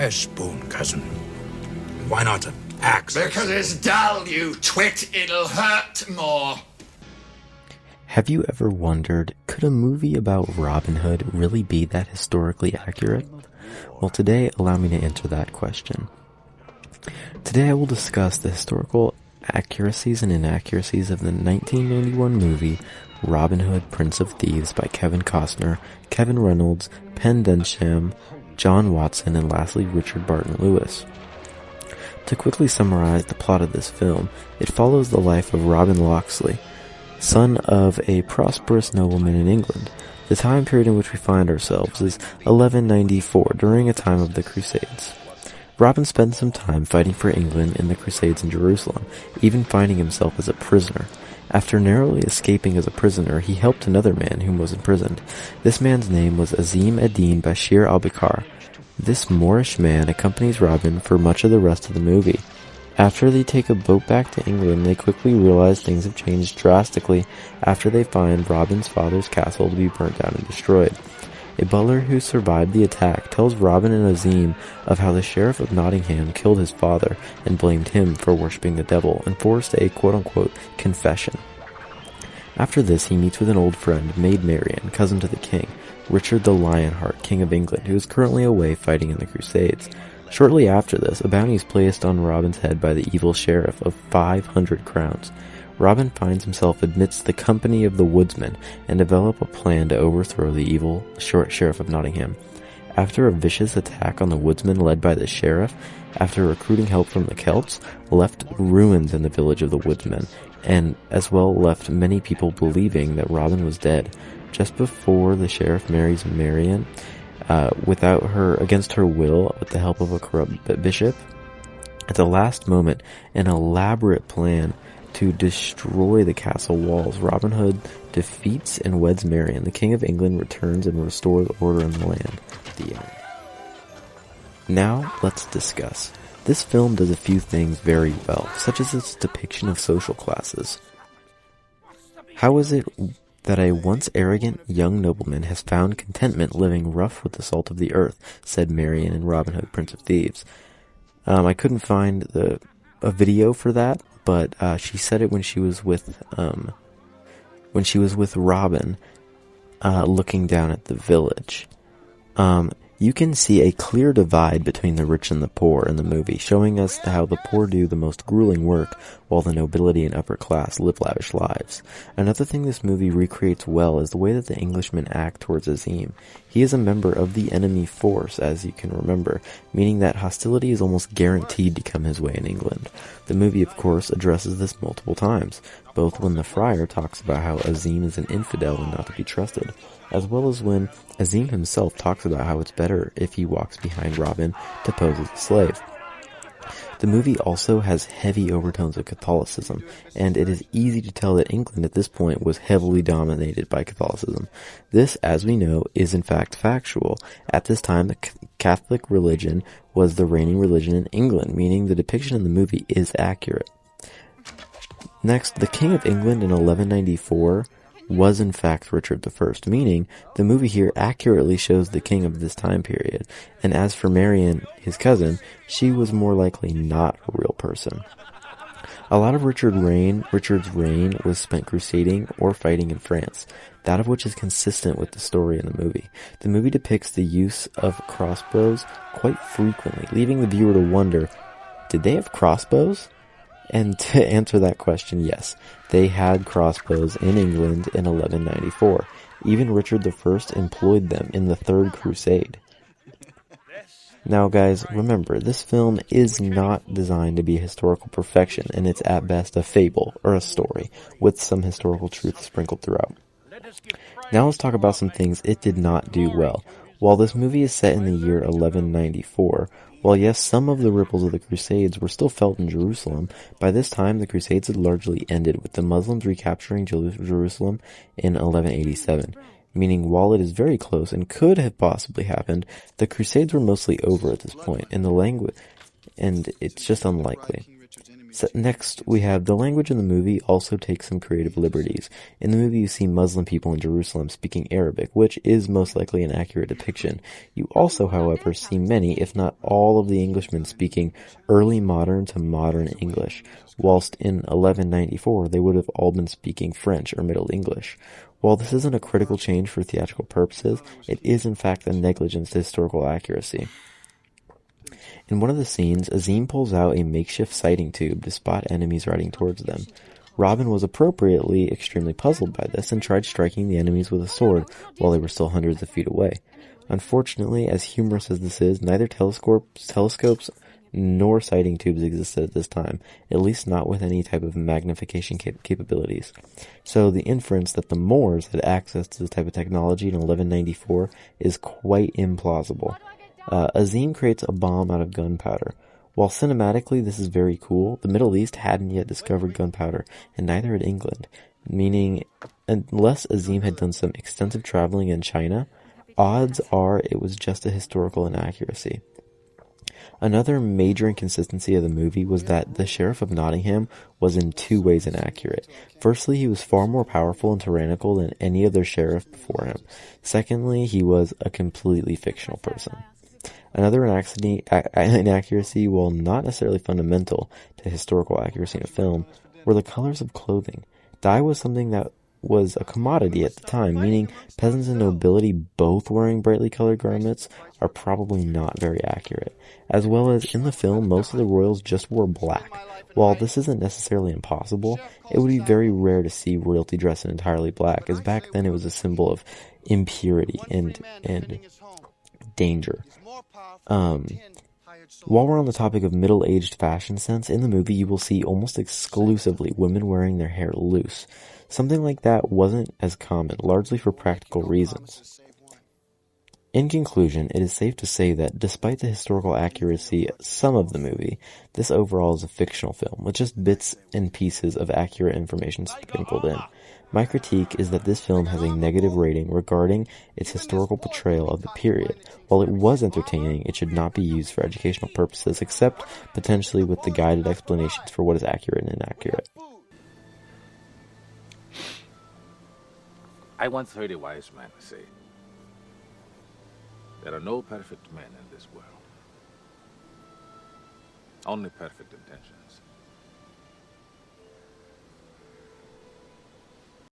a spoon, cousin? Why not an axe? Because it's dull, you twit. It'll hurt more. Have you ever wondered, could a movie about Robin Hood really be that historically accurate? Well, today, allow me to answer that question. Today I will discuss the historical accuracies and inaccuracies of the 1991 movie Robin Hood, Prince of Thieves by Kevin Costner, Kevin Reynolds, Penn Densham, John Watson, and lastly Richard Barton Lewis. To quickly summarize the plot of this film, it follows the life of Robin Locksley, son of a prosperous nobleman in England. The time period in which we find ourselves is 1194, during a time of the Crusades. Robin spent some time fighting for England in the Crusades in Jerusalem, even finding himself as a prisoner. After narrowly escaping as a prisoner, he helped another man whom was imprisoned. This man's name was Azim ad-Din Bashir al-Bukhar. This Moorish man accompanies Robin for much of the rest of the movie. After they take a boat back to England, they quickly realize things have changed drastically after they find Robin's father's castle to be burnt down and destroyed. A butler who survived the attack tells Robin and Azim of how the Sheriff of Nottingham killed his father and blamed him for worshipping the devil and forced a quote-unquote confession. After this, he meets with an old friend, Maid Marian, cousin to the king, Richard the Lionheart, King of England, who is currently away fighting in the Crusades. Shortly after this, a bounty is placed on Robin's head by the evil sheriff of 500 crowns. Robin finds himself amidst the company of the woodsmen and develop a plan to overthrow the evil Sheriff of Nottingham. After a vicious attack on the woodsmen led by the sheriff, after recruiting help from the Celts, left ruins in the village of the woodsmen, and as well left many people believing that Robin was dead. Just before the sheriff marries Marian, against her will, with the help of a corrupt bishop, at the last moment, an elaborate plan to destroy the castle walls, Robin Hood defeats and weds Marian. The King of England returns and restores order in the land. The end. Now, let's discuss. This film does a few things very well, such as its depiction of social classes. How is it that a once arrogant young nobleman has found contentment living rough with the salt of the earth, said Marian in Robin Hood, Prince of Thieves. I couldn't find a video for that, but she said it when she was with Robin, looking down at the village. You can see a clear divide between the rich and the poor in the movie, showing us how the poor do the most grueling work while the nobility and upper class live lavish lives. Another thing this movie recreates well is the way that the Englishmen act towards Azim. He is a member of the enemy force, as you can remember, meaning that hostility is almost guaranteed to come his way in England. The movie, of course, addresses this multiple times, both when the friar talks about how Azim is an infidel and not to be trusted, as well as when Azim himself talks about how it's better if he walks behind Robin to pose as a slave. The movie also has heavy overtones of Catholicism, and it is easy to tell that England at this point was heavily dominated by Catholicism. This, as we know, is in fact factual. At this time, the Catholic religion was the reigning religion in England, meaning the depiction in the movie is accurate. Next, the King of England in 1194 was in fact Richard I, meaning the movie here accurately shows the king of this time period, and as for Marian, his cousin, she was more likely not a real person. A lot of Richard's reign was spent crusading or fighting in France, that of which is consistent with the story in the movie. The movie depicts the use of crossbows quite frequently, leaving the viewer to wonder, did they have crossbows? And to answer that question, yes, they had crossbows in England in 1194. Even Richard I employed them in the Third Crusade. Now guys, remember, this film is not designed to be historical perfection, and it's at best a fable, or a story, with some historical truth sprinkled throughout. Now let's talk about some things it did not do well. While this movie is set in the year 1194, while yes, some of the ripples of the Crusades were still felt in Jerusalem, by this time the Crusades had largely ended, with the Muslims recapturing Jerusalem in 1187. Meaning, while it is very close and could have possibly happened, the Crusades were mostly over at this point, and it's just unlikely. So next, we have the language in the movie also takes some creative liberties. In the movie, you see Muslim people in Jerusalem speaking Arabic, which is most likely an accurate depiction. You also, however, see many, if not all, of the Englishmen speaking early modern to modern English, whilst in 1194 they would have all been speaking French or Middle English. While this isn't a critical change for theatrical purposes, it is in fact a negligence to historical accuracy. In one of the scenes, Azim pulls out a makeshift sighting tube to spot enemies riding towards them. Robin was appropriately extremely puzzled by this and tried striking the enemies with a sword while they were still hundreds of feet away. Unfortunately, as humorous as this is, neither telescopes nor sighting tubes existed at this time, at least not with any type of magnification capabilities. So the inference that the Moors had access to this type of technology in 1194 is quite implausible. Azim creates a bomb out of gunpowder. While cinematically this is very cool, the Middle East hadn't yet discovered gunpowder, and neither had England, meaning unless Azim had done some extensive traveling in China, odds are it was just a historical inaccuracy. Another major inconsistency of the movie was that the Sheriff of Nottingham was in two ways inaccurate. Firstly, he was far more powerful and tyrannical than any other sheriff before him. Secondly, he was a completely fictional person. Another inaccuracy, while not necessarily fundamental to historical accuracy in a film, were the colors of clothing. Dye was something that was a commodity at the time, meaning peasants and nobility both wearing brightly colored garments are probably not very accurate. As well as in the film, most of the royals just wore black. While this isn't necessarily impossible, it would be very rare to see royalty dressed in entirely black, as back then it was a symbol of impurity and danger. While we're on the topic of middle-aged fashion sense, in the movie you will see almost exclusively women wearing their hair loose. Something like that wasn't as common, largely for practical reasons. In conclusion, it is safe to say that despite the historical accuracy of some of the movie, this overall is a fictional film, with just bits and pieces of accurate information sprinkled in. My critique is that this film has a negative rating regarding its historical portrayal of the period. While it was entertaining, it should not be used for educational purposes, except potentially with the guided explanations for what is accurate and inaccurate. I once heard a wise man say, there are no perfect men in this world, only perfect intentions.